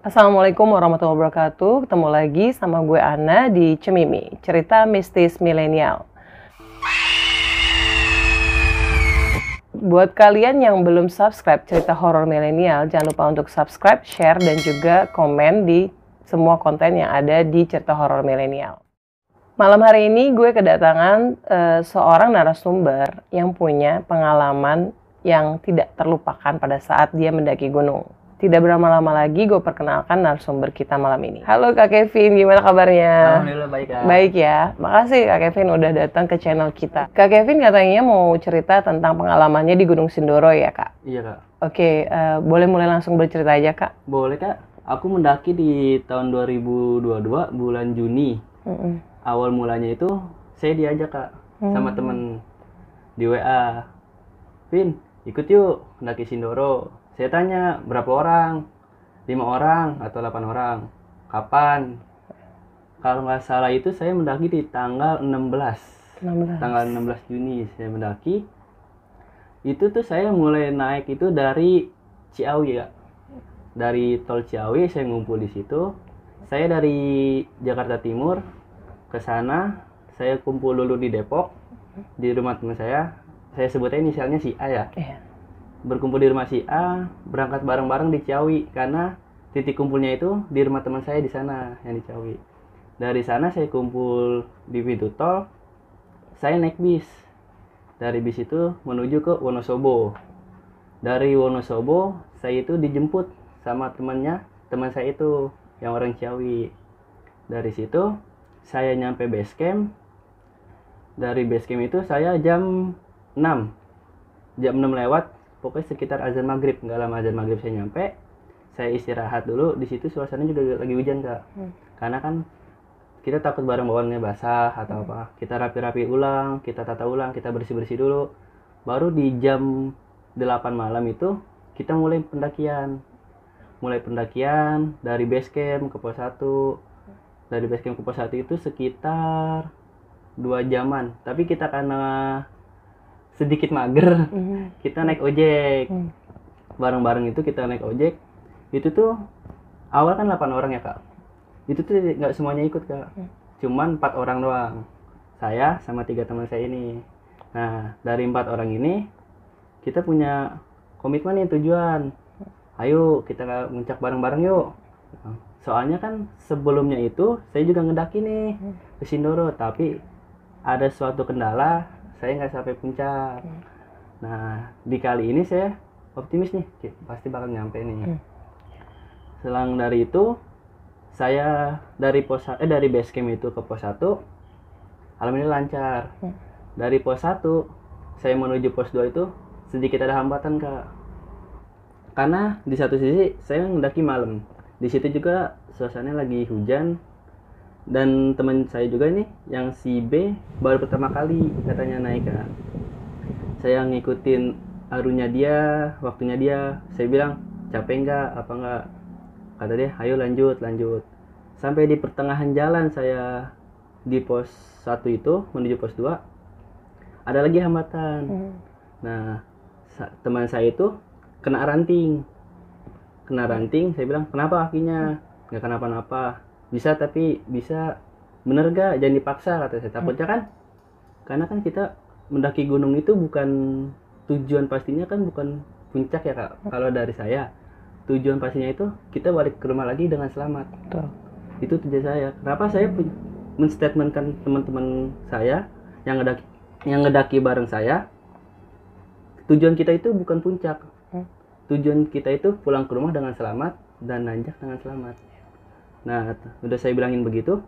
Assalamualaikum warahmatullahi wabarakatuh. Ketemu lagi sama gue Ana di Cemimi, cerita mistis milenial. Buat kalian yang belum subscribe cerita horor milenial, jangan lupa untuk subscribe, share, dan juga komen di semua konten yang ada di cerita horor milenial. Malam hari ini gue kedatangan seorang narasumber yang punya pengalaman yang tidak terlupakan pada saat dia mendaki gunung. Tidak berlama-lama lagi, gue perkenalkan narasumber kita malam ini. Halo Kak Kevin, gimana kabarnya? Alhamdulillah baik, Kak. Baik ya, makasih Kak Kevin udah datang ke channel kita. Kak Kevin katanya mau cerita tentang pengalamannya di Gunung Sindoro ya Kak? Iya, Kak. Oke, boleh mulai langsung bercerita aja Kak? Boleh, Kak. Aku mendaki di tahun 2022 bulan Juni. Awal mulanya itu saya diajak, Kak, sama temen di WA. Vin, ikut yuk mendaki Sindoro. Saya tanya, berapa orang? 5 orang atau 8 orang? Kapan? Kalau nggak salah itu saya mendaki di tanggal 16. Tanggal 16 Juni saya mendaki. Itu tuh saya mulai naik itu dari Ciawi, ya. Dari tol Ciawi saya ngumpul di situ. Saya dari Jakarta Timur ke sana, saya kumpul dulu di Depok di rumah teman saya. Saya sebutnya inisialnya si A ya. Berkumpul di rumah si A, berangkat bareng-bareng di Ciawi karena titik kumpulnya itu di rumah teman saya di sana yang di Ciawi. Dari sana saya kumpul di pintu tol. Saya naik bis. Dari bis itu menuju ke Wonosobo. Dari Wonosobo saya itu dijemput sama teman saya itu yang orang Ciawi. Dari situ saya nyampe base camp. Dari base camp itu saya jam 6 lewat, pokoknya sekitar azan maghrib. Nggak lama azan maghrib saya nyampe. Saya istirahat dulu. Di situ suasananya juga lagi hujan, Kak. Karena kan kita takut barang bawaannya basah atau apa. Kita rapi-rapi ulang, kita tata ulang, kita bersih-bersih dulu. Baru di jam 8 malam itu kita mulai pendakian. Dari base camp ke pos 1. Dari base camp ke pos 1 itu sekitar 2 jaman. Tapi kita karena sedikit mager, kita naik ojek. Bareng-bareng itu kita naik ojek. Itu tuh awal kan 8 orang ya, Kak. Itu tuh nggak semuanya ikut, Kak. Cuman 4 orang doang. Saya sama 3 teman saya ini. Nah, dari 4 orang ini kita punya komitmen nih, tujuan. Ayo kita muncak bareng-bareng yuk. Soalnya kan sebelumnya itu saya juga ngedaki nih ke Sindoro, tapi ada suatu kendala, saya nggak sampai puncak. Nah, di kali ini saya optimis nih, pasti bakal nyampe nih. Selang dari itu, saya dari base camp itu ke pos 1, alhamdulillah lancar. Dari pos 1, saya menuju pos 2 itu sedikit ada hambatan, Kak. Karena di satu sisi saya mendaki malam. Di situ juga suasananya lagi hujan. Dan teman saya juga nih, yang si B, baru pertama kali katanya naik, Kak. Saya ngikutin arunya dia, waktunya dia. Saya bilang, capek nggak, apa nggak? Kata dia, ayo lanjut. Sampai di pertengahan jalan saya di pos 1 itu, menuju pos 2, ada lagi hambatan. Nah, teman saya itu kena ranting. Saya bilang, kenapa kakinya? Nggak kenapa-napa. Bisa, tapi bisa bener gak? Jangan dipaksa, kata saya. Takutnya kan, karena kan kita mendaki gunung itu bukan tujuan pastinya kan bukan puncak ya, Kak. Kalau dari saya, tujuan pastinya itu kita balik ke rumah lagi dengan selamat. Betul. Itu tujuan saya. Kenapa saya menstatementkan teman-teman saya yang ngedaki bareng saya, tujuan kita itu bukan puncak. Tujuan kita itu pulang ke rumah dengan selamat dan nanjak dengan selamat. Nah, udah saya bilangin begitu,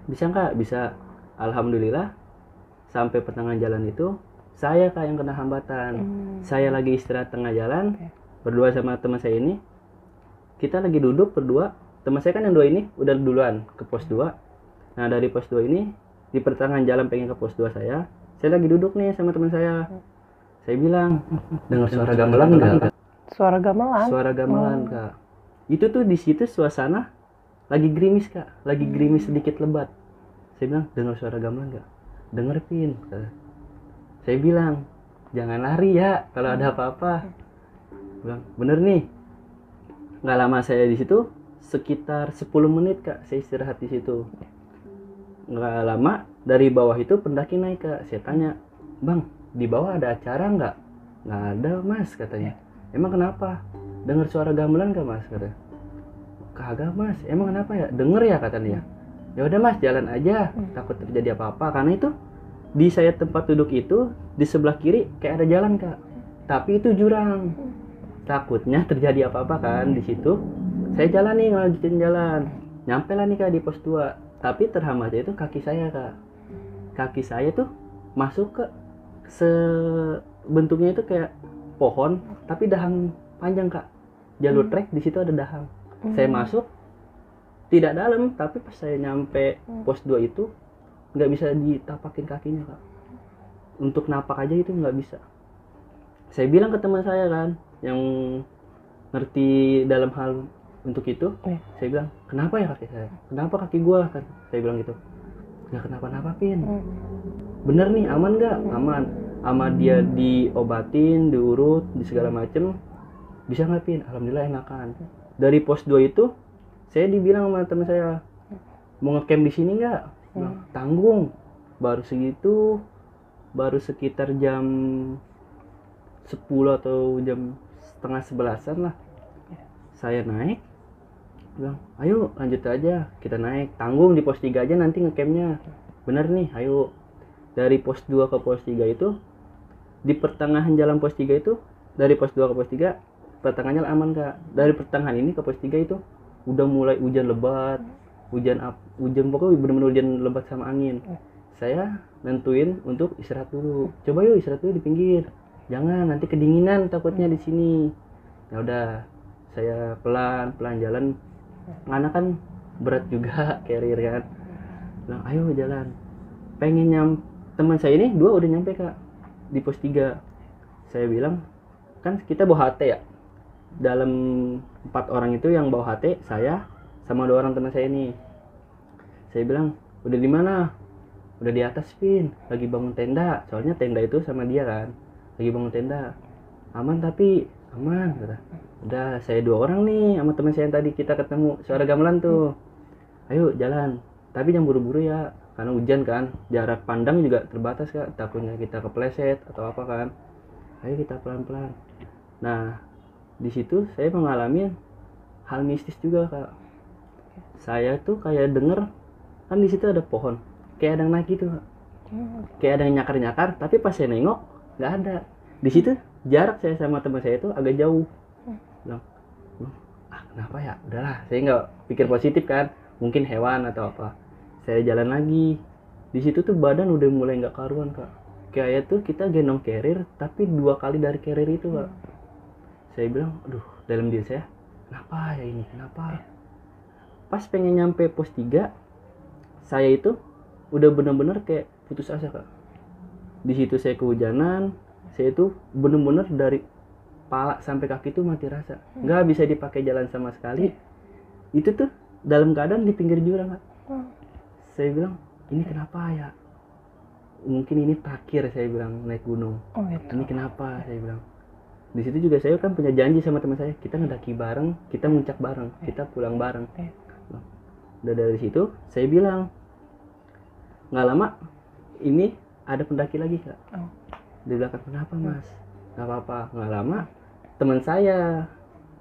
bisa nggak? Bisa. Alhamdulillah, sampai pertengahan jalan itu, saya, Kak, yang kena hambatan. Saya lagi istirahat tengah jalan, berdua sama teman saya ini. Kita lagi duduk berdua. Teman saya kan yang 2 ini udah duluan ke pos 2. Nah, dari pos 2 ini, di pertengahan jalan pengen ke pos 2 saya lagi duduk nih sama teman saya. Saya bilang, dengar suara gamelan nggak? Suara gamelan? Suara gamelan, Kak. Itu tuh di situ suasana lagi gerimis, Kak. Lagi gerimis sedikit lebat. Saya bilang, dengar suara gamelan nggak? Dengar, Pin. Saya bilang, jangan lari ya kalau ada apa-apa. Bilang, bener nih. Nggak lama saya di situ, sekitar 10 menit Kak saya istirahat di situ. Nggak lama dari bawah itu pendaki naik Kak. Saya tanya, "Bang, di bawah ada acara nggak?" "Nggak ada Mas," katanya. "Emang kenapa? Dengar suara gamelan nggak Mas?" Katanya. "Kagak Mas." "Emang kenapa ya?" "Denger ya," kata dia. "Ya udah Mas, jalan aja, takut terjadi apa-apa." Karena itu di saya tempat duduk itu di sebelah kiri kayak ada jalan Kak, tapi itu jurang. Takutnya terjadi apa-apa kan di situ. Saya jalan nih, ngelanjutin jalan. Nyampe lah nih Kak di pos 2. Tapi terhambatnya itu kaki saya Kak. Kaki saya tuh masuk ke bentuknya itu kayak pohon tapi dahang panjang Kak. Jalur trek di situ ada dahang. Saya masuk tidak dalam, tapi pas saya nyampe pos 2 itu nggak bisa ditapakin kakinya Kak. Untuk napak aja itu nggak bisa. Saya bilang ke teman saya kan yang ngerti dalam hal untuk itu, saya bilang, "Kenapa ya kaki saya? Kenapa kaki gua?" Kan saya bilang gitu. "Nggak kenapa-napa Pin, bener nih, aman nggak?" "Aman." "Sama dia diobatin, diurut, di segala macem, bisa nggak Pin?" "Alhamdulillah enakan." Dari pos 2 itu saya dibilang sama teman saya, "Mau ngecamp di sini nggak?" Bilang, "Tanggung, baru segitu, baru sekitar jam 10 atau jam setengah 11-an lah." Saya naik, bilang, "Ayo lanjut aja, kita naik, tanggung di pos 3 aja nanti ngecampnya." "Bener nih, ayo." Dari pos 2 ke pos 3 itu, di pertengahan jalan pos 3 itu, dari pos 2 ke pos 3 pertengahannya aman Kak. Dari pertengahan ini ke pos 3 itu udah mulai hujan lebat, hujan pokoknya bener-bener hujan lebat sama angin. Saya nentuin untuk istirahat dulu. "Coba yuk istirahat dulu di pinggir, jangan nanti kedinginan takutnya di sini." Ya udah, saya pelan-pelan jalan. Anak kan berat juga carrier kan. Bilang, "Ayo jalan." Teman saya ini 2 udah nyampe Kak di pos 3. Saya bilang, kan kita bawa HT ya. Dalam 4 orang itu yang bawa HT saya sama 2 orang teman saya ini. Saya bilang, "Udah di mana?" "Udah di atas Pin, lagi bangun tenda." Soalnya tenda itu sama dia kan. "Lagi bangun tenda." "Aman tapi?" "Aman," kata. Udah, saya 2 orang nih sama teman saya yang tadi kita ketemu suara gamelan tuh. "Ayo jalan, tapi jangan buru-buru ya, karena hujan kan, jarak pandang juga terbatas Kak, takutnya kita kepleset atau apa kan. Ayo kita pelan-pelan." Nah, di situ saya mengalami hal mistis juga Kak. Saya tuh kayak denger, kan di situ ada pohon, kayak ada yang naik gitu Kak. Kayak ada yang nyakar-nyakar, tapi pas saya nengok nggak ada. Di situ jarak saya sama teman saya itu agak jauh. Bilang, "Kenapa ya?" Udahlah, saya nggak pikir positif kan, mungkin hewan atau apa. Saya jalan lagi. Di situ tuh badan udah mulai nggak karuan Kak. Kayak tuh kita gendong carrier, tapi 2 kali dari carrier itu Kak. Saya bilang, aduh, dalam diri saya, kenapa ya ini, kenapa? Pas pengen nyampe pos 3, saya itu udah bener-bener kayak putus asa Kak. Di situ saya kehujanan, saya itu bener-bener dari pala sampai kaki tuh mati rasa, nggak bisa dipakai jalan sama sekali. Itu tuh dalam keadaan di pinggir jurang Kak. Saya bilang, ini kenapa ya? Mungkin ini terakhir saya bilang naik gunung. Ini kenapa saya bilang. Di situ juga saya kan punya janji sama teman saya, kita ngedaki bareng, kita muncak bareng, kita pulang bareng. Udah dari situ saya bilang, nggak lama ini ada pendaki lagi Kak. Dia bilang, "Kenapa Mas?" "Nggak apa-apa." Nggak lama teman saya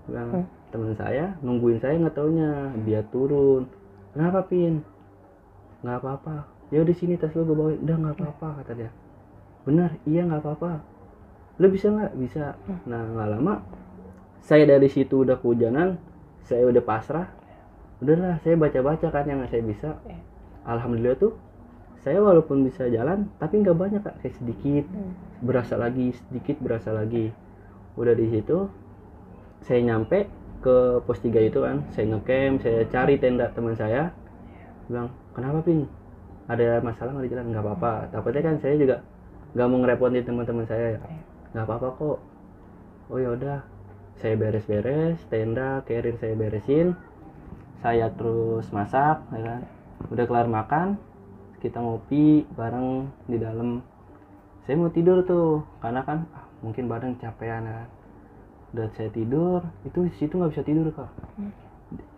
bilang, teman saya nungguin saya, nggak taunya dia turun. "Kenapa Pin?" "Nggak apa-apa." "Ya udah sini tas lo gue bawain." "Udah nggak apa-apa," kata dia. "Benar, iya nggak apa-apa. Lo bisa nggak?" "Bisa." Nah, nggak lama saya dari situ udah kehujanan, saya udah pasrah. Udahlah, saya baca-baca kan yang saya bisa. Alhamdulillah tuh saya walaupun bisa jalan tapi nggak banyak Kak, kayak sedikit berasa lagi, sedikit berasa lagi. Udah di situ saya nyampe ke pos 3 itu kan, saya ngecamp, saya cari tenda teman saya. Bilang, "Kenapa Pin? Ada masalah nggak di jalan?" "Nggak apa-apa." Takutnya kan saya juga nggak mau ngerepotin teman-teman saya ya. "Nggak apa-apa kok." Oh ya udah, saya beres-beres tenda, carrier saya beresin, saya terus masak ya kan. Udah kelar makan, kita ngopi bareng di dalam. Saya mau tidur tuh karena kan mungkin badan capean ya kan. Udah saya tidur, itu di situ nggak bisa tidur Kak.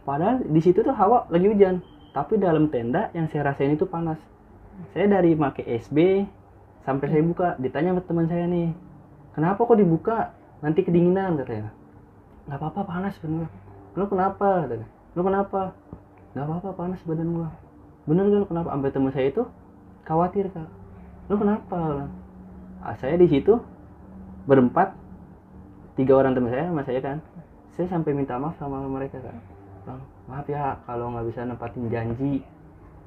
Padahal di situ tuh hawa lagi hujan, tapi dalam tenda yang saya rasain itu panas. Saya dari pakai SB sampai saya buka, ditanya sama teman saya nih, kenapa kok dibuka, nanti kedinginan katanya. Nggak apa-apa, panas bener. Lu kenapa katanya? Lu kenapa? Nggak apa-apa, panas badan gua. Bener gak lu kenapa? Sampai teman saya itu khawatir, Kak. Lu kenapa? Saya di situ berempat, 3 orang teman saya sama saya kan. Saya sampai minta maaf sama mereka, Kak. Bang, maaf ya kalau nggak bisa nempatin janji.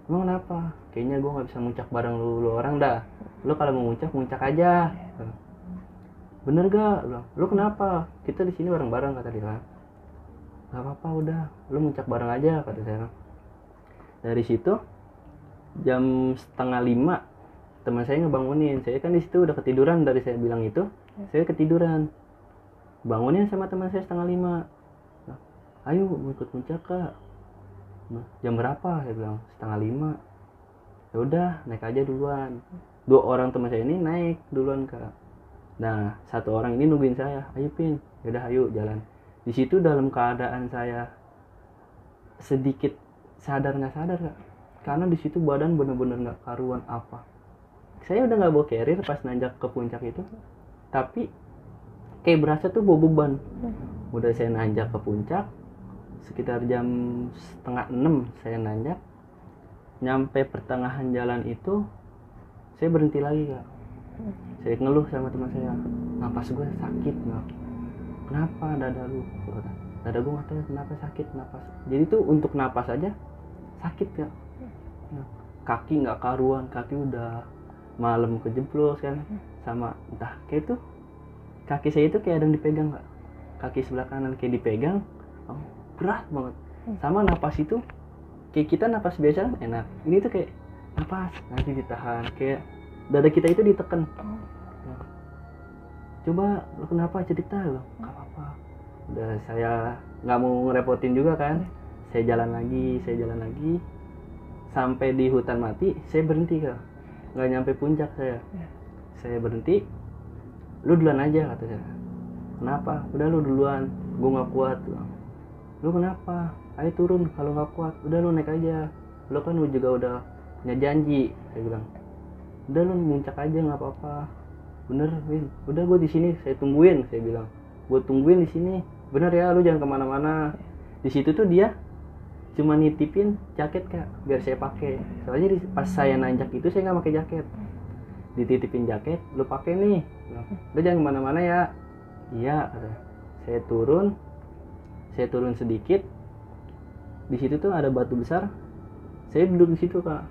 Emang kenapa? Kayaknya gue nggak bisa muncak bareng lu orang dah. Lu kalau mau muncak aja. Bener gak? Lu kenapa? Kita di sini bareng-bareng kata dia. Gak apa-apa udah, lu muncak bareng aja kata saya. Dari situ jam 4:30 teman saya ngebangunin. Saya kan di situ udah ketiduran dari saya bilang itu. Saya ketiduran. Bangunin sama teman saya 4:30. Ayo mau ikut puncak Kak. Jam berapa? Saya bilang 4:30. Ya udah naik aja duluan. 2 orang teman saya ini naik duluan Kak. Nah 1 orang ini nungguin saya. Ayo Pin, yaudah ayo jalan. Di situ dalam keadaan saya sedikit sadar nggak sadar Kak. Karena di situ badan bener-bener nggak karuan apa. Saya udah nggak bawa carrier pas nanjak ke puncak itu. Tapi kayak berasa tuh bawa beban. Udah saya nanjak ke puncak. Sekitar jam 5:30 saya nanjak. Nyampe pertengahan jalan itu saya berhenti lagi Kak. Saya ngeluh sama teman saya, napas gue sakit Kak. Kenapa dada lu? Dada gue nggak tahu kenapa sakit napas. Jadi tuh untuk napas aja sakit Kak. Kaki nggak karuan, kaki udah malam kejeblos kan. Sama entah kayak tuh kaki saya itu kayak ada yang dipegang Kak. Kaki sebelah kanan kayak dipegang, berat banget. Sama napas itu kayak kita napas biasa enak, ini tuh kayak napas nanti ditahan, kayak dada kita itu ditekan. Coba lo kenapa, cerita lo. Gak apa-apa, udah saya nggak mau ngerepotin juga kan. Saya jalan lagi sampai di hutan mati. Saya berhenti Kak, nggak nyampe puncak saya berhenti. Lu duluan aja kata saya. Kenapa? Udah lu duluan, gue nggak kuat. Lu kenapa? Ayo turun kalau nggak kuat. Udah lu naik aja. Lu kan lu juga udah punya janji. Saya bilang. Udah lu muncak aja nggak apa-apa. Bener, Win. Udah gue di sini. Saya tungguin. Saya bilang. Gue tungguin di sini. Bener ya, lu jangan kemana-mana. Di situ tuh dia cuma nitipin jaket Kak, biar saya pakai. Soalnya pas saya nanjak itu saya nggak pakai jaket. Dititipin jaket, lu pakai nih. Lu jangan kemana-mana ya. Iya, kata. Saya turun sedikit. Di situ tuh ada batu besar. Saya duduk di situ Kak.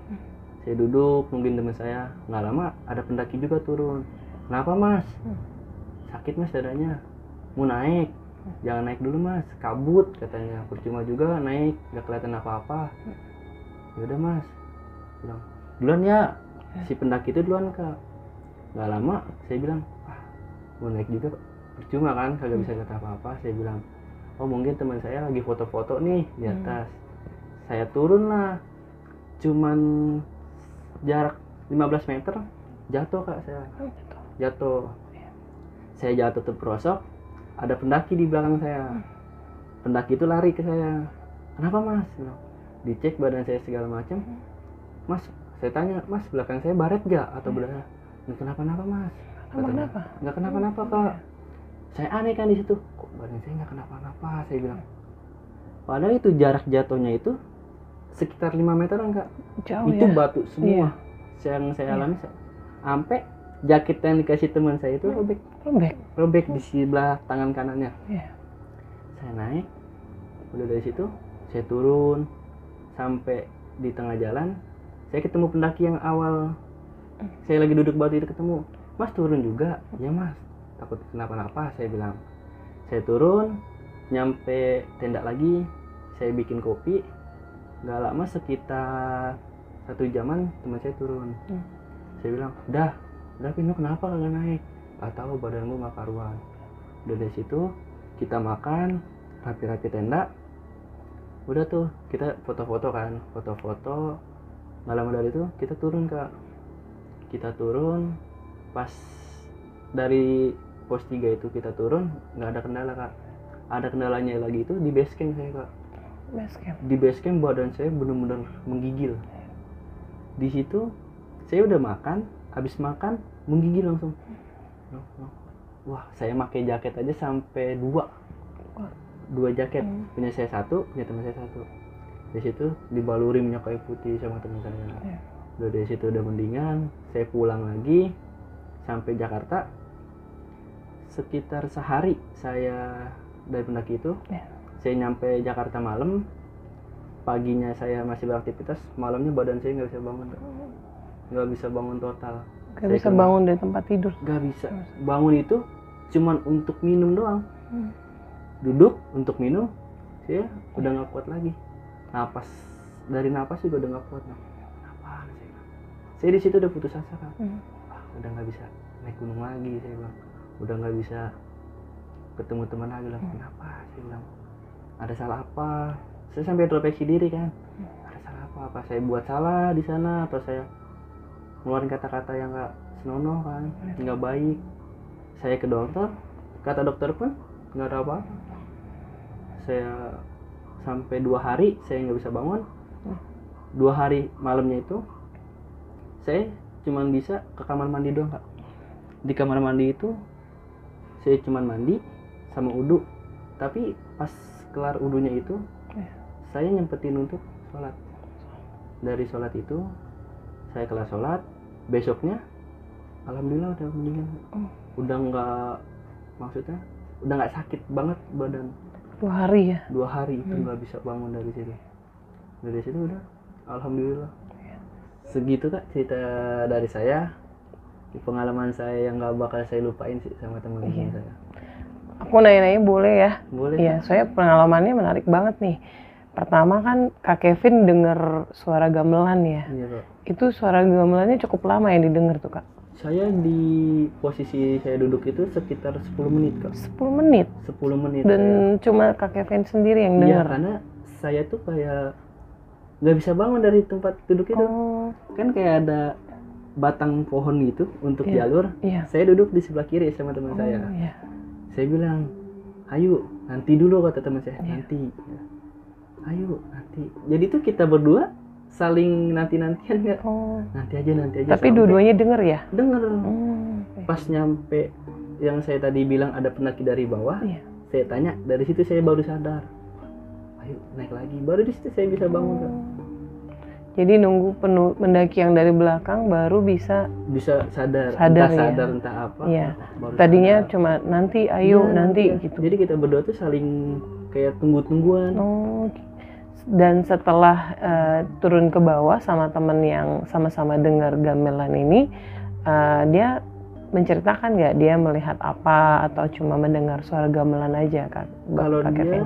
Saya duduk nungguin teman saya. Nggak lama ada pendaki juga turun. Kenapa Mas? Sakit Mas dadanya. Mau naik? Jangan naik dulu Mas, kabut katanya. Percuma juga naik, nggak kelihatan apa-apa. Ya udah Mas, bilang duluan ya. Si pendaki itu duluan Kak. Nggak lama saya bilang, mau naik juga percuma kan, kagak bisa kata apa-apa. Saya bilang, oh mungkin teman saya lagi foto-foto nih di atas. Saya turun lah, cuman jarak 15 meter jatuh Kak. Saya jatuh. Saya jatuh terperosok. Ada pendaki di belakang saya. Pendaki itu lari ke saya. Kenapa Mas? Dicek badan saya segala macam. Mas, saya tanya, Mas belakang saya baret gak atau belakang? Nggak kenapa-napa Mas. Kenapa? Nggak kenapa-napa Kak. Saya aneh kan di situ. Kok badan saya nggak kenapa-napa? Saya bilang. Padahal itu jarak jatuhnya itu sekitar 5 meteran Kak. Jauh itu ya? batu semua. Yang saya alami sampai jaket yang dikasih teman saya itu robek di sebelah tangan kanannya. Saya naik, udah dari situ saya turun sampai di tengah jalan. Saya ketemu pendaki yang awal saya lagi duduk batu itu, ketemu. Mas turun juga? Ya Mas, takut kenapa-napa. Saya bilang. Saya turun, nyampe tenda lagi. Saya bikin kopi. Gak lama sekitar 1 jaman teman saya turun. Saya bilang, udah Pin, lu kenapa kagak naik? Gak tahu, badan gue gak karuan. Udah dari situ kita makan, rapi-rapi tenda. Udah tuh kita foto-foto kan, foto-foto. Gak lama dari itu kita turun Kak. Kita turun, pas dari pos 3 itu kita turun, nggak ada kendala Kak. Ada kendalanya lagi itu di base camp saya Kak. base camp. Di base camp badan saya benar-benar menggigil. Di situ saya udah makan, habis makan menggigil langsung. Wah, saya pakai jaket aja sampai 2 jaket. Punya saya 1, punya teman saya 1. Di situ dibaluri minyak kayu putih sama teman saya. Udah dari situ udah mendingan, saya pulang lagi sampai Jakarta. Sekitar sehari saya dari pendaki itu. Saya nyampe Jakarta malam. Paginya saya masih beraktivitas, malamnya badan saya nggak bisa bangun. Nggak bisa bangun total. Nggak bisa bangun dari tempat tidur. Nggak bisa. Bangun itu cuman untuk minum doang. Duduk untuk minum, saya udah nggak kuat lagi. Dari napas juga udah nggak kuat. Saya di situ udah putus asa, Kak. Udah nggak bisa naik gunung lagi, saya bilang. Udah nggak bisa ketemu teman lagi lah. Kenapa? Saya bilang. Ada salah apa? Saya sampai introspeksi diri kan. Ada salah apa? Saya buat salah di sana atau saya ngeluarin kata-kata yang nggak senonoh kan, nggak baik. Saya ke dokter, kata dokter pun nggak ada apa-apa. Saya sampai 2 hari saya nggak bisa bangun. 2 hari malamnya itu saya cuma bisa ke kamar mandi doang, Kak. Di kamar mandi itu saya cuma mandi sama wudu. Tapi pas kelar wudunya itu saya nyempetin untuk sholat. Dari sholat itu saya kelar sholat. Besoknya alhamdulillah udah mendingan. Udah nggak sakit banget badan. 2 hari ya? 2 hari itu nggak bisa bangun dari situ. Dari situ udah alhamdulillah. Segitu, Kak, cerita dari saya. Pengalaman saya yang nggak bakal saya lupain sih sama teman-teman saya. Aku nanya-nanya boleh ya? Boleh. Iya, soalnya pengalamannya menarik banget nih. Pertama kan Kak Kevin denger suara gamelan ya. Iya, Kak. Itu suara gamelannya cukup lama yang didengar tuh, Kak? Saya di posisi saya duduk itu sekitar 10 menit, Kak. 10 menit? 10 menit. Dan cuma Kak Kevin sendiri yang Iya, denger? karena saya tuh kayak nggak bisa bangun dari tempat duduk itu. Kan kayak ada batang pohon gitu untuk jalur. Saya duduk di sebelah kiri sama teman saya. Saya bilang, ayo nanti dulu, kata teman saya. Nanti. Ayo nanti. Jadi tuh kita berdua saling nanti-nantian nggak? Nanti aja. Tapi dua-duanya denger ya? Denger. Pas nyampe yang saya tadi bilang ada pendaki dari bawah, saya tanya, dari situ saya baru sadar. Ayo naik lagi. Baru di situ saya bisa bangun, Kak. Jadi nunggu pendaki yang dari belakang baru bisa sadar entah apa. Tadinya sadar. Cuma nanti nanti gitu. Jadi kita berdua tuh saling kayak tunggu-tungguan. Dan setelah turun ke bawah sama temen yang sama-sama dengar gamelan ini, dia menceritakan nggak dia melihat apa atau cuma mendengar suara gamelan aja, Kak? Kalau dia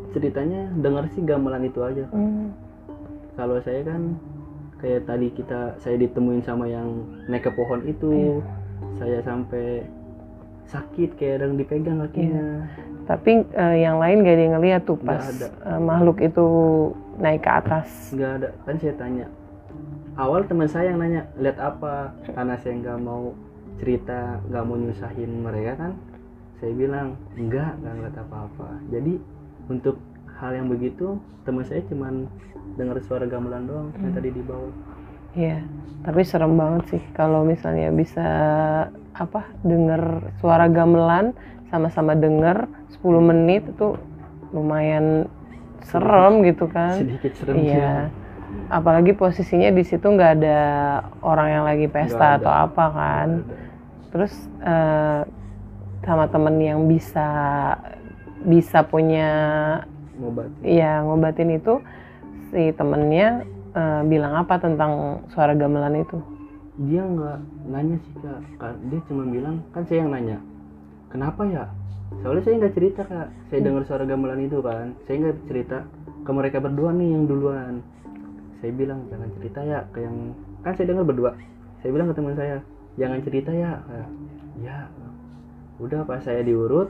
ceritanya dengar sih gamelan itu aja. Kalau saya kan kayak tadi saya ditemuin sama yang naik ke pohon itu, saya sampai sakit kayak ada yang dipegang kakinya. Tapi yang lain gak ada yang ngeliat tuh pas makhluk itu naik ke atas? Gak ada, kan saya tanya. Awal teman saya yang nanya, lihat apa? Karena saya nggak mau cerita, nggak mau nyusahin mereka kan. Saya bilang, nggak ngeliat apa-apa. Jadi untuk hal yang begitu, teman saya cuman dengar suara gamelan doang yang tadi di bawah. Iya, tapi serem banget sih kalau misalnya bisa denger suara gamelan sama-sama denger 10 menit itu lumayan serem gitu kan. Sedikit serem. Iya. Apalagi posisinya di situ nggak ada orang yang lagi pesta atau apa kan. Terus sama temen yang bisa punya ngobatin itu, si temennya bilang apa tentang suara gamelan itu? Dia nggak nanya sih, Kak. Dia cuma bilang, kan saya yang nanya, kenapa ya? Soalnya saya nggak cerita, Kak. Saya dengar suara gamelan itu kan, saya nggak cerita ke mereka berdua nih yang duluan. Saya bilang jangan cerita ya ke yang, kan saya dengar berdua. Saya bilang ke teman saya, jangan cerita ya. Ya udah, pas saya diurut,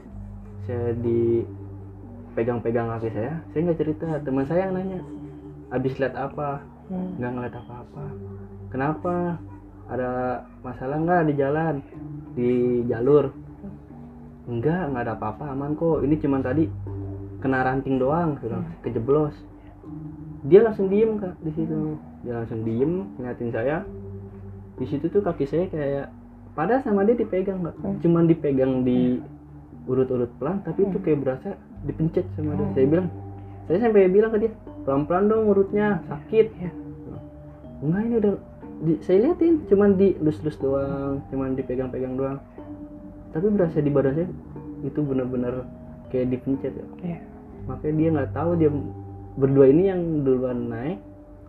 saya dipegang-pegang kaki saya nggak cerita. Teman saya yang nanya, abis lihat apa? Nggak ngeliat apa-apa. Kenapa? Ada masalah nggak di jalan, di jalur? Nggak ada apa-apa, aman kok. Ini cuman tadi kena ranting doang, kejeblos. dia langsung diem Kak di situ. Dia langsung diem ngeliatin saya. Di situ tuh kaki saya kayak padahal sama dia dipegang Kak. Cuman dipegang di urut-urut pelan, tapi itu kayak berasa dipencet sama dia. Saya sampai bilang ke dia, pelan-pelan dong urutnya, sakit. Enggak, ini udah saya liatin, cuman dilus-lus doang, cuman dipegang-pegang doang. Tapi berasa di badan saya itu benar-benar kayak dipencet ya. Makanya dia nggak tahu, dia berdua ini yang duluan naik,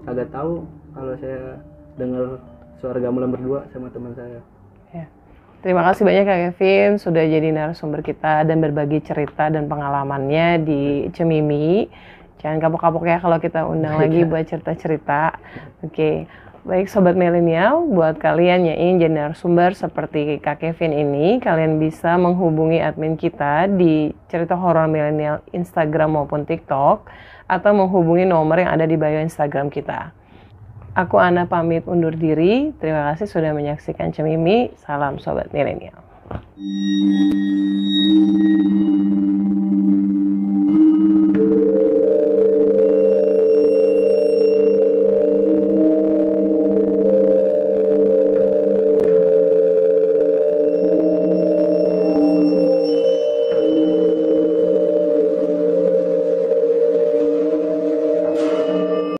kagak tahu kalau saya dengar suara gamelan berdua sama teman saya. Terima kasih banyak Kak Kevin sudah jadi narasumber kita dan berbagi cerita dan pengalamannya di Cemimi. Jangan kapok-kapok ya kalau kita undang lagi buat cerita-cerita. Oke. Baik Sobat Milenial, buat kalian yang ingin jadi narasumber seperti Kak Kevin ini, kalian bisa menghubungi admin kita di Cerita Horor Milenial Instagram maupun TikTok, atau menghubungi nomor yang ada di bio Instagram kita. Aku Ana pamit undur diri. Terima kasih sudah menyaksikan Cemimi. Salam Sobat Milenial.